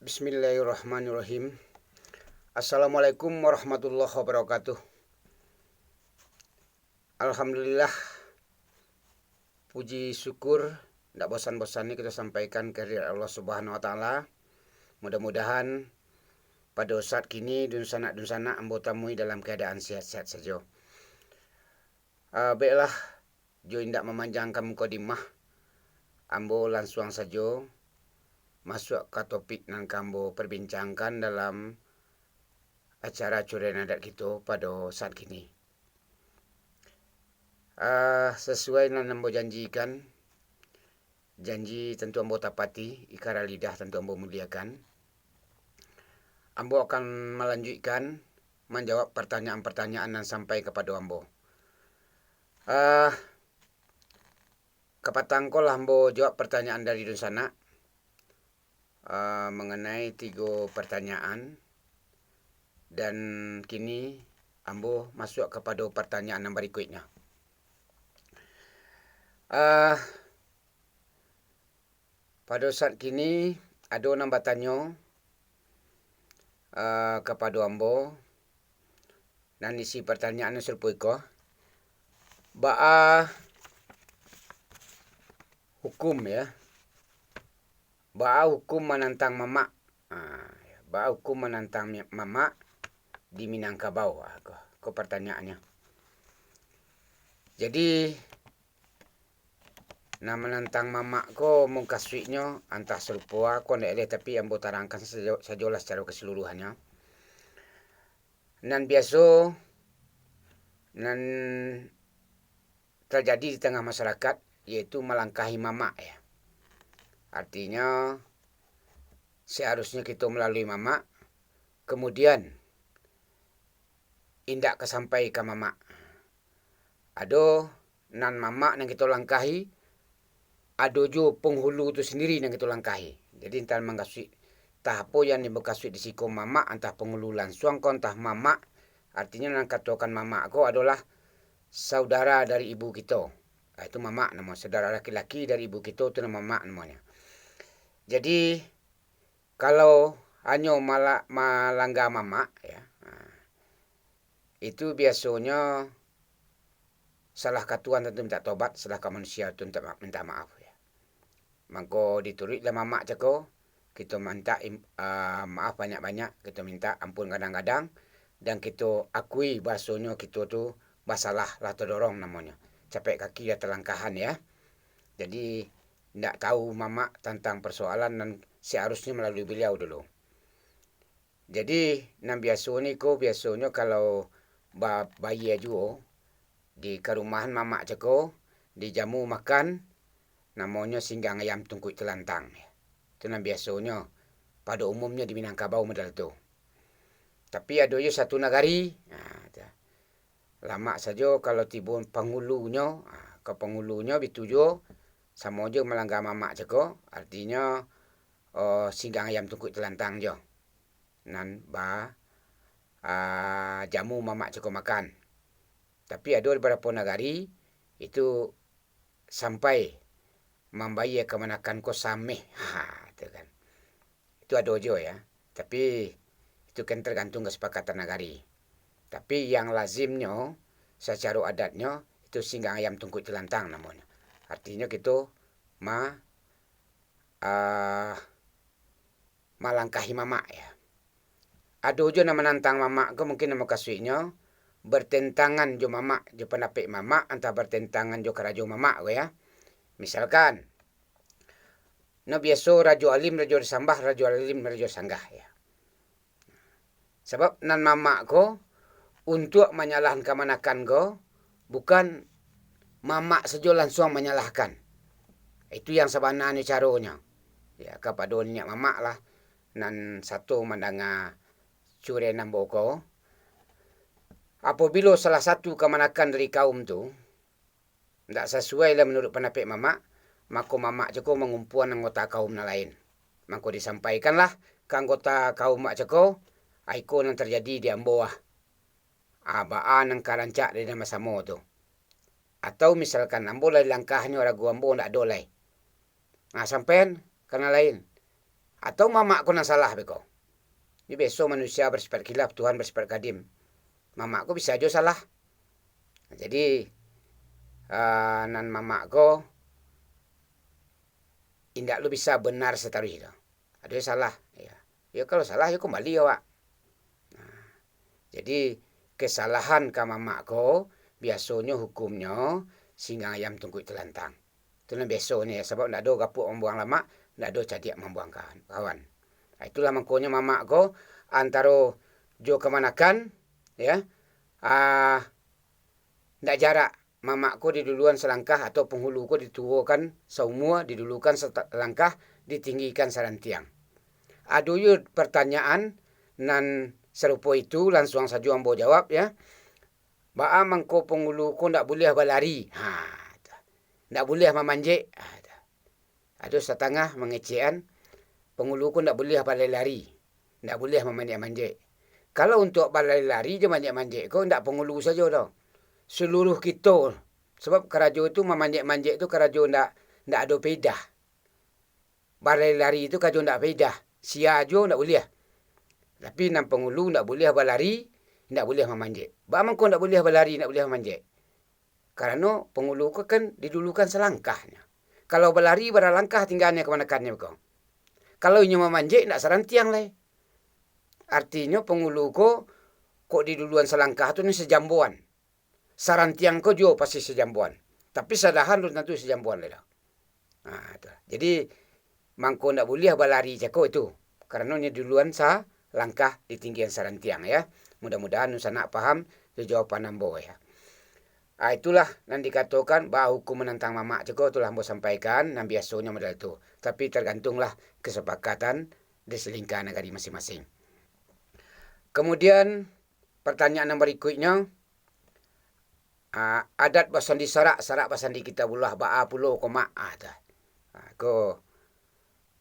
Bismillahirrahmanirrahim. Assalamualaikum warahmatullahi wabarakatuh. Alhamdulillah, puji syukur tidak bosan-bosan ini kita sampaikan kehadirat Allah Subhanahu Wa Taala. Mudah-mudahan pada saat kini dunsanak ambo tamui dalam keadaan sihat-sihat saja. Baiklah, jo indak memanjangkan mukadimah, ambo langsung saja masuk ke topik yang kambo perbincangkan dalam acara curian adat kita pada saat kini. Sesuai dengan ambo janjikan, janji tentu ambo tapati, ikrar lidah tentu ambo muliakan. Ambo akan melanjutkan menjawab pertanyaan-pertanyaan yang sampai kepada ambo. Kepatangkol ambo jawab pertanyaan dari dunsana mengenai 3 pertanyaan, dan kini ambo masuk kepada pertanyaan yang berikutnya. Pada saat kini ada orang bertanya kepada ambo, dan isi pertanyaan serupa iko. Hukum menantang mamak. Hukum menantang mamak di Minangkabau. Ko pertanyaannya. Jadi menantang mamak ko mungkaswiknya antah serupa ko ndak ada, tapi ambo tarangkan sajalah secara keseluruhannya. Nan biasa nan terjadi di tengah masyarakat yaitu melangkahi mamak ya. Artinya seharusnya kita melalui mamak, kemudian indak kesampai ke mamak. Ada nan mamak yang kita langkahi, ada jo penghulu tu sendiri yang kita langkahi. Jadi entar mengkasih tah apa yang dibekasih di siko mamak, antah penghulu langsung ko entah mamak. Artinya yang katakan mamak ko adalah saudara dari ibu kita. Itu mamak namanya, saudara laki-laki dari ibu kita itu nama mamak namanya. Jadi kalau hanya melanggar mamak ya, itu biasanya salah katuan tentu minta tobat, salah ke manusia tu minta maaf ya. Maka diturutlah mamak cako, kita minta maaf banyak-banyak, kita minta ampun kadang-kadang, dan kita akui bahasanya kita tu basalah lah terdorong namanya. Capek kaki dah terlangkahan ya. Jadi tidak tahu mamak tentang persoalan dan seharusnya melalui beliau dulu. Jadi nan biasanya kalau bayi aja di kerumahan mamak ceko dijamu makan namanya singgang ayam tungkuk telantang. Itu nan biasanya pada umumnya di Minangkabau modal tu. Tapi ada je satu negari, lama saja kalau tibun penghulunya, ke penghulunya bitujo sama je melanggar mamak ceko, artinya singgang ayam tungkuk telantang je. Nan jamu mamak ceko makan. Tapi ada beberapa negari itu sampai membayar kemenakan ko sameh. Itu kan. Itu ada je ya. Tapi itu kan tergantung kesepakatan negari. Tapi yang lazimnya secara adatnya itu singgang ayam tungkuk telantang namanya. Artinya kita melangkahi mamak ya. Ada je nama menantang mamak ke mungkin nama kasihnya bertentangan jo mamak, jo pendapat mamak, antara bertentangan jo kerajo mamak ya. Misalkan biasa rajo alim, rajo sambah, rajo alim, rajo sanggah ya. Sebab nan mamak ko untuk menyalahkan kemanakan ko bukan mamak saja langsung menyalahkan. Itu yang sebenarnya caranya. Ya, kepada niat mamak lah. Nan satu mendengar curian nambo ko. Apabila salah satu kemanakan dari kaum tu tidak sesuai lah menurut pendapat mamak, maka mamak ceko mengumpuan anggota kaum lain. Maka disampaikanlah ke anggota kaum mak ceko, aiko yang terjadi di ambo baan yang karancak dari nama samo tu. Atau misalkan ambo lah langkahnya ragu ambo ndak dolai. Sampean kena lain. Atau mamak ko nang salah beko. Ini beso manusia bersifat khilaf, Tuhan bersifat kadim. Mamak ko bisa aja salah. Jadi nan mamak ko indak lu bisa benar setarui itu. Ada yang salah. Ya kalau salah ya kembali ya Wak. Nah, jadi kesalahan ka mamak ko biasanya hukumnya singa ayam tunggu telantang. Itu yang biasanya sebab ndak ada gapuk membuang lama, ndak ada cadiak membuang kawan. Nah, itulah makanya mamak ko antara jo kemanakan ya. Ndak jarak mamak ko diduluan selangkah atau penghulu ko dituakan seumur didulukan selangkah ditinggikan sarantiang. Ada yud pertanyaan nan serupa itu langsung saja ambo jawab ya. Baa mangko penghulu ko ndak boleh berlari. Ndak boleh memanjek. Ada setengah mengecean penghulu ko ndak boleh berlari. Ndak boleh memanjek-manjek. Kalau untuk berlari je manjek-manjek ko ndak penghulu saja dah. Seluruh kita. Sebab kerajo itu memanjek-manjek itu kerajo ndak ada pedah. Berlari itu kerajo ndak pedah. Sia aja ndak boleh. Tapi nang penghulu ndak boleh berlari, ndak boleh memanjek. Bagaimana kau ndak boleh berlari, ndak boleh memanjek? Karena penghulu kau kan didulukan selangkahnya. Kalau berlari berlangkah tinggalnya kemanakannya kau. Kalau ini memanjek ndak sarantiang lah. Artinya penghulu kau kok diduluan selangkah tu ni sejambuan. Sarantiang kau juga pasti sejambuan. Tapi sadahan tu tentu sejambuan lah. Jadi mangko ndak boleh berlari cako itu. Karena ni duluan langkah di tinggian sarantiang ya. Mudah-mudahan Nusana paham jawapan ambo ya. Itulah yang dikatakan bahawa hukum menentang mamak cako itulah ambo sampaikan yang biasanya modal itu. Tapi tergantunglah kesepakatan di selingkah negara masing-masing. Kemudian pertanyaan yang berikutnya, adat basandi sarak basandi kita bulah baa pulo koma ada. Ko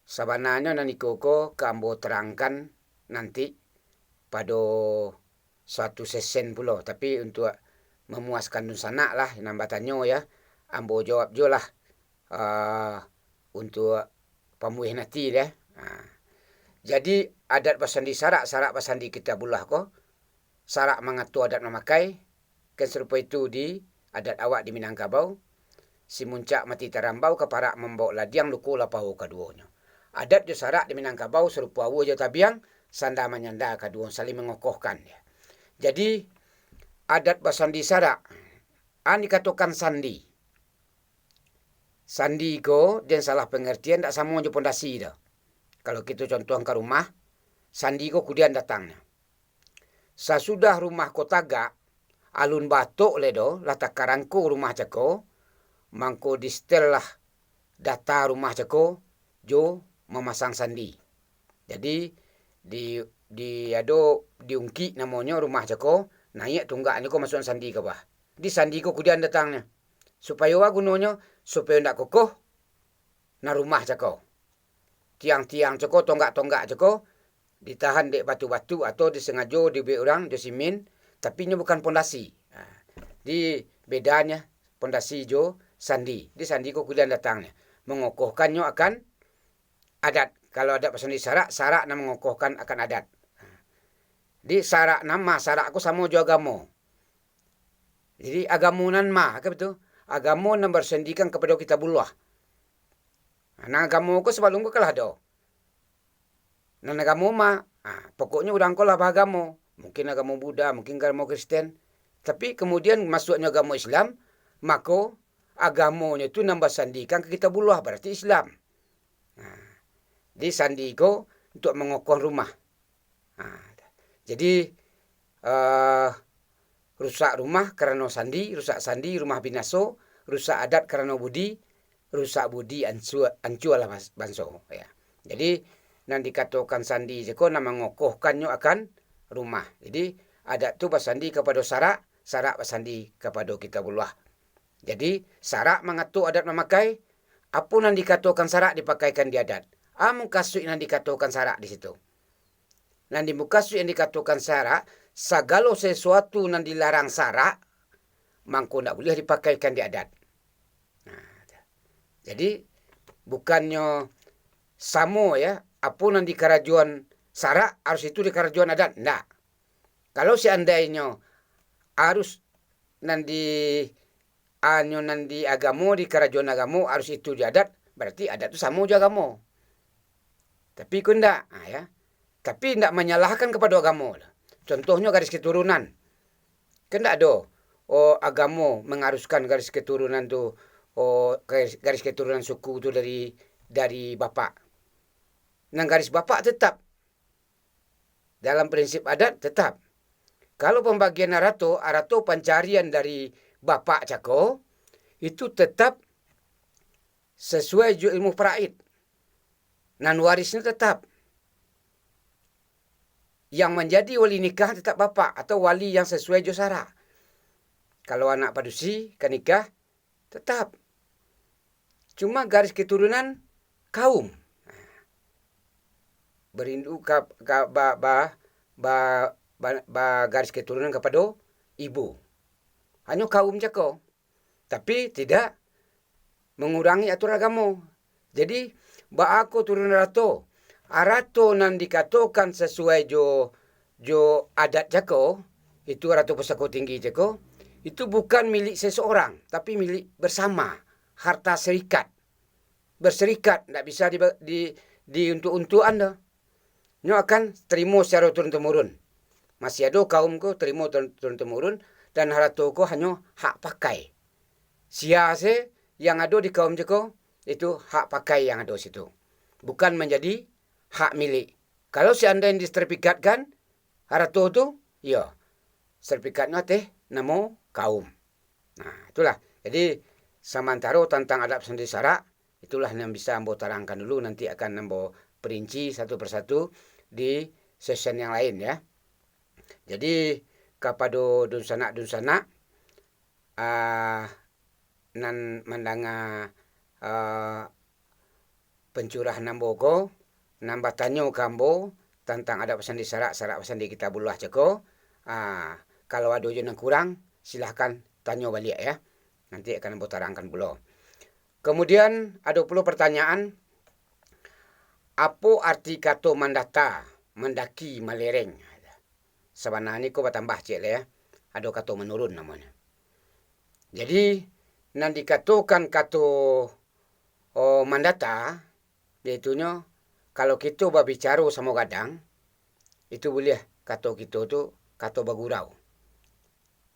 sebenarnya nani koko kambo terangkan nanti pada suatu sesen pulo. Tapi untuk memuaskan Nusana lah nambatannya ya, ambo jawab jo lah untuk pamuih nanti ya. Jadi adat basandi sarak basandi kita bulah ko. Sarak mengatur adat memakai. Kan serupa itu di adat awak di Minangkabau. Si muncak mati terambau keparak membawa ladiang luku lapau keduanya. Adat jo sarak di Minangkabau serupa awu jo tabiang sanda menyanda kedua saling mengokohkan ya. Jadi adat basandi sarak dikatakan sandi. Sandi ko dan salah pengertian tak sama jo pondasi dah. Kalau kita contoh ke rumah, sandi ko kemudian datangnya. Sesudah rumah ko tagak, alun batuk ledo, latak karangku rumah cako, mangko di setelah data rumah cako, jo memasang sandi. Jadi diungki namanya rumah cako, naik tunggaknya ko masuk sandi ke bawah. Di sandi ko kemudian datangnya. Supaya gunanya supaya ndak kokoh na rumah cako. Tiang-tiang ceko, tonggak-tonggak ceko, ditahan dek batu-batu atau disengaja dibuat orang, di simen, tapi ini bukan pondasi. Di bedanya pondasi jo sandi. Di sandi ko kemudian datangnya. Mengokohkannya akan adat. Kalau adat pasal di sarak nama mengokohkan akan adat. Di sarak nama, sarak aku sama jo agama. Jadi agamunan mah, apa betul? Agama yang bersendikan kepada kita buluah. Nah agama ko sebelum ko kalah do. Nah agama mah, pokoknya udang ko lah agama. Mungkin agama Buddha, mungkin agama Kristen. Tapi kemudian masuknya agama Islam, maka agamanya itu nambah sandikan ke kita buluah, berarti Islam. Di sandi ko untuk mengokoh rumah. Jadi rusak rumah karena sandi, rusak sandi rumah binaso, rusak adat karena budi, rusak budi ancur lah banso ya. Jadi nan dikatakan sandi jeko nama mengokohkannya akan rumah. Jadi adat tu basandi kepada sarak basandi kepada kita buluah. Jadi sarak mengatur adat memakai, apa nan dikatakan sarak dipakaikan di adat. Mukasuk yang dikatakan sarak di situ. Nan di mukasuk yang dikatakan sarak, segala sesuatu nan dilarang sarak, mangko ndak boleh dipakaikan di adat. Jadi bukannya sama ya apa nan di kerajuan sara harus itu di kerajuan adat. Ndak. Kalau seandainya harus nan di agamo di kerajuan agamo harus itu di adat, berarti adat itu sama juga agamo. Tapi ku ndak, ya. Tapi ndak menyalahkan kepada agamo. Contohnya garis keturunan. Kan ndak ada. Agamo mengharuskan garis keturunan tu, garis keturunan suku tu dari bapak. Nang garis bapak tetap. Dalam prinsip adat tetap. Kalau pembagian arato pencarian dari bapak cako, itu tetap sesuai ilmu faraid. Nan warisnya tetap. Yang menjadi wali nikah tetap bapak atau wali yang sesuai josara. Kalau anak padusi kan nikah tetap. Cuma garis keturunan kaum. Berindu garis keturunan kepada ibu. Hanya kaum cako. Tapi tidak mengurangi aturan agama. Jadi aku turun arato nan dikatakan sesuai jo adat jako, itu arato pusako tinggi jako, itu bukan milik seseorang, tapi milik bersama, harta serikat. Berserikat, tidak bisa di untuk Anda. Nyo akan terima secara turun-temurun. Masih ada kaumku terima turun-temurun, dan arato ko hanya hak pakai. Siase yang ada di kaum jako, itu hak pakai yang ada situ. Bukan menjadi hak milik. Kalau seandainya disertifikatkan, harato tu, ya, sertifikatnya nama kaum. Nah, itulah. Jadi, samantara tentang adat sendiri sara, itulah yang bisa ambo terangkan dulu. Nanti akan ambo perinci satu persatu di session yang lain ya. Jadi, kepada dunsana, nan mandanga pencurahan nambogo, nambah tanyo kambo tentang ada pesan di sarak pesan di kita bulah ceko. Kalau ada yang kurang, silahkan tanyo balik ya. Nanti akan nambo terangkan pula. Kemudian ada pula pertanyaan, apa arti kata mandata, mendaki, melereng? Sebenarnya ko bertambah cek ya. Ada kata menurun namanya. Jadi, nan dikatakan kata mandata, yaitunya kalau kita berbicara sama gadang, itu boleh kata kita tu kata bergurau.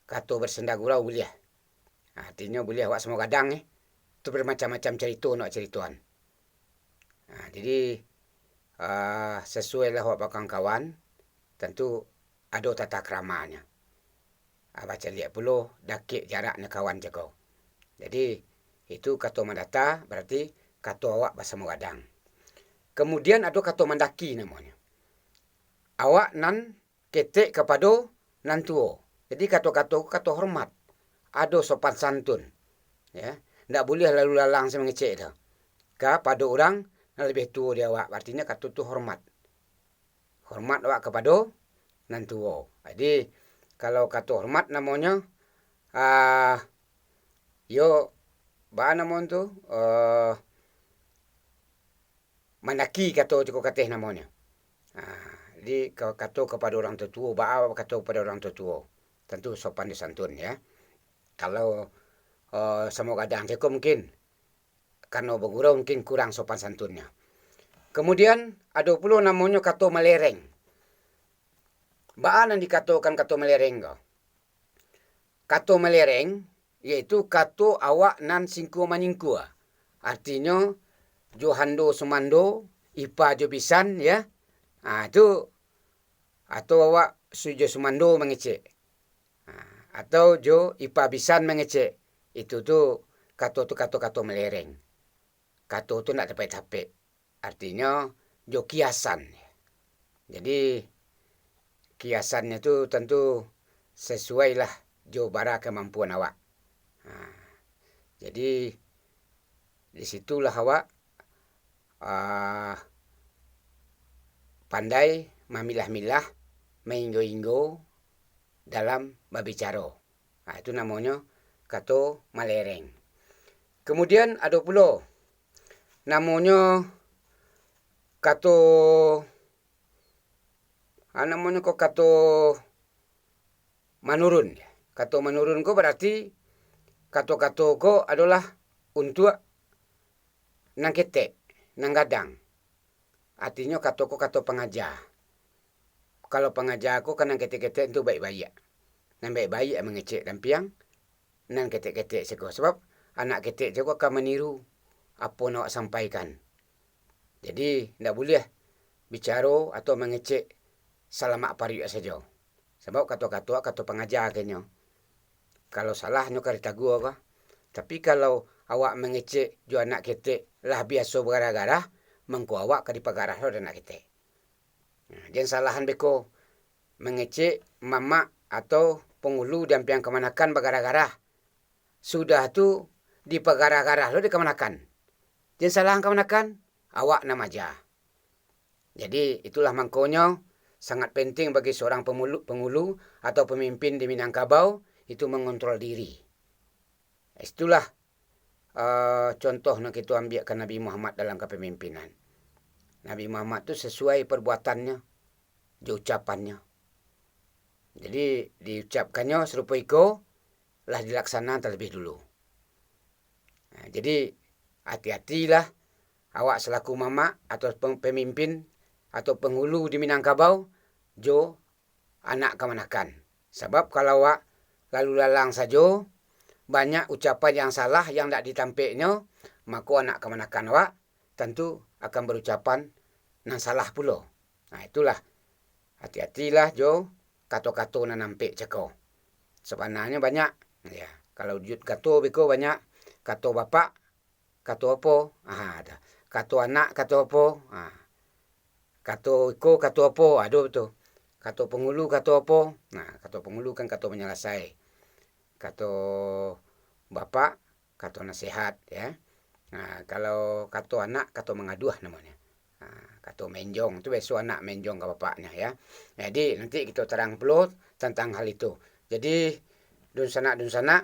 Kata bersenda gurau boleh. Artinya boleh awak sama gadang itu bermacam-macam cerita nak cerituan. Jadi sesuai lah awak bakang kawan, tentu ada tata keramanya. Baca lihat pula dakik jaraknya kawan jago. Jadi itu kata mandata berarti kata awak bersama gadang. Kemudian ada kata mendaki namanya. Awak nan ketek kepada nan tua. Jadi kata hormat. Ada sopan santun. Ya, tidak boleh lalu lalang saya mengecek dah. Kepada orang yang lebih tua dia awak. Artinya kata tu hormat. Hormat awak kepada nan tua. Jadi kalau kata hormat namanya ba namanya tu mandaki kata cukup kateh namanya. Jadi kata kepada orang tua, kata kepada orang tua. Tentu sopan dan santun ya. Kalau sama gadang cukup mungkin karena bergurau mungkin kurang sopan santunnya. Kemudian ada pula namanya kata melereng. Baan yang dikatakan kata melereng kau. Kata melereng yaitu kata awak nan singku maningku. Artinya Johando Sumando, Ipa Jobisan ya. Itu atau awak Sujo Sumando mengecek. Atau Jo Ipa Bisan mengecek. Itu tu kata melereng. Kata tu nak capek-capek. Artinya Jo kiasan. Jadi kiasannya tu tentu sesuai lah Jo bara kemampuan awak. Jadi disitulah awak pandai memilah-milah, menginggo-inggo dalam berbicara. Itu namanya kata melereng. Kemudian ada pula namanya kato namanya ko kato menurun. Kato menurun ko berarti kato-kato ko adalah untuk nang kete, nang gadang. Artinya kato ko kato pengajar. Kalau pengajar ko kan nang kete-kete itu baik-baik. Nang baik-baik mengecek dan piang, nang kete-kete seko. Sebab anak kete juga akan meniru apa nak sampaikan. Jadi tidak boleh bicara atau mengecek salamak pariuk saja. Sebab kato-kato kato pengajar kenyo. Kalau salah nyo kari tagu ka. Tapi kalau awak mengecek jo anak kete lah biasa bergarah-garah, mengko awak kadi pagarah lo anak kete. Jangan salahan beko mengecek mama atau penghulu dan piang kemanakan bergarah-garah. Sudah tu di pagarah-garah lo di kemanakan. Jangan salahan kemanakan, awak nama aja. Jadi itulah mangkonyo sangat penting bagi seorang penghulu atau pemimpin di Minangkabau itu mengontrol diri. Itulah contoh yang kita ambilkan Nabi Muhammad dalam kepemimpinan. Nabi Muhammad itu sesuai perbuatannya, ucapannya. Jadi diucapkannya serupa iko, lah dilaksanakan terlebih dulu. Nah, jadi hati-hatilah awak selaku mama atau pemimpin atau penghulu di Minangkabau, jo anak kemanakan. Sebab kalau awak lalu lalang saja, banyak ucapan yang salah yang tak ditampiknya, maka anak kemanakan awak tentu akan berucapan yang salah pula. Nah itulah, hati-hatilah jo kato-kato na nampik ceko. Sebenarnya banyak, ya. Kalau jut kato beko banyak, kato bapak, kato apa, ada. Kato anak, kato apa, kato iko, kato apa, ada betul. Kato penghulu, kato apa. Nah, kato penghulu kan kato menyelesai. Kato bapak, kato nasihat, ya. Nah, kalau kato anak, kato mengaduh namanya. Kato menjong, itu besok anak menjong ke bapaknya, ya. Jadi nanti kita terang pelot tentang hal itu. Jadi dun sana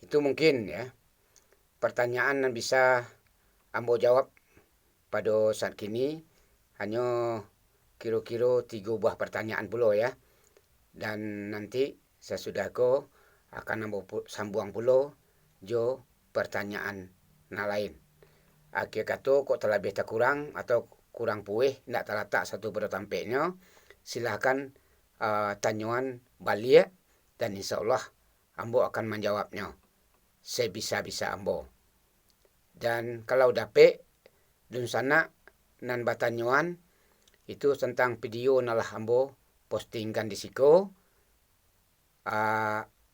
itu mungkin, ya, pertanyaan yang bisa ambo jawab pada saat kini hanya kira-kira 3 buah pertanyaan pula, ya. Dan nanti sesudah ko akan ambo sambung pula jo pertanyaan na lain. Akhir kata kok terlebih terkurang atau kurang puih ndak terletak satu pada tampiknya, silakan tanyuan balik dan insyaallah ambo akan menjawabnya sebisa-bisa ambo. Dan kalau dapet dun sana nan batanyuan itu tentang video nalah ambo postingkan di siko,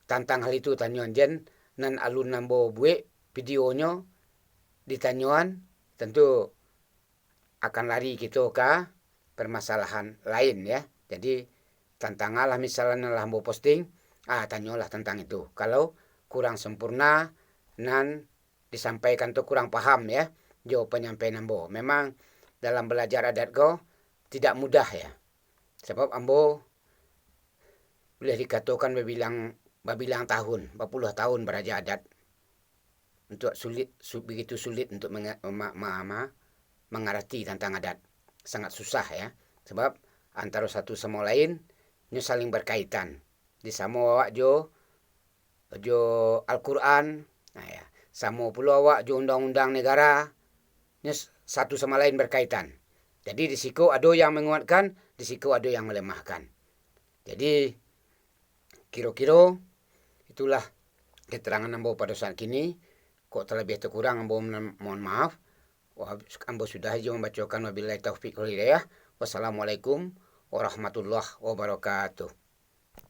tentang hal itu tanyuan jen nan alun ambo buat videonya ditanyuan, tentu akan lari kita ke permasalahan lain, ya. Jadi tantangan lah misalnya lah ambo posting, tanyalah tentang itu. Kalau kurang sempurna nan disampaikan tu kurang paham, ya, jo penyampaian ambo. Memang dalam belajar adat ko tidak mudah, ya. Sebab ambo boleh dikatakan berbilang tahun, berpuluh tahun belajar adat. Untuk begitu sulit untuk mengerti tentang adat. Sangat susah, ya. Sebab antara satu sama lain ini saling berkaitan. Di sama awak jo Al-Quran, nah, ya. Sama pula awak jo undang-undang negara, ini satu sama lain berkaitan. Jadi di siku ada yang menguatkan, di siku ada yang melemahkan. Jadi kira-kira itulah keterangan ambo pada saat kini. Kok terlebih terkurang ambo mohon maaf. Ambo sudah membacakan wabillahi taufiq wal hidayah. Wassalamualaikum warahmatullahi wabarakatuh.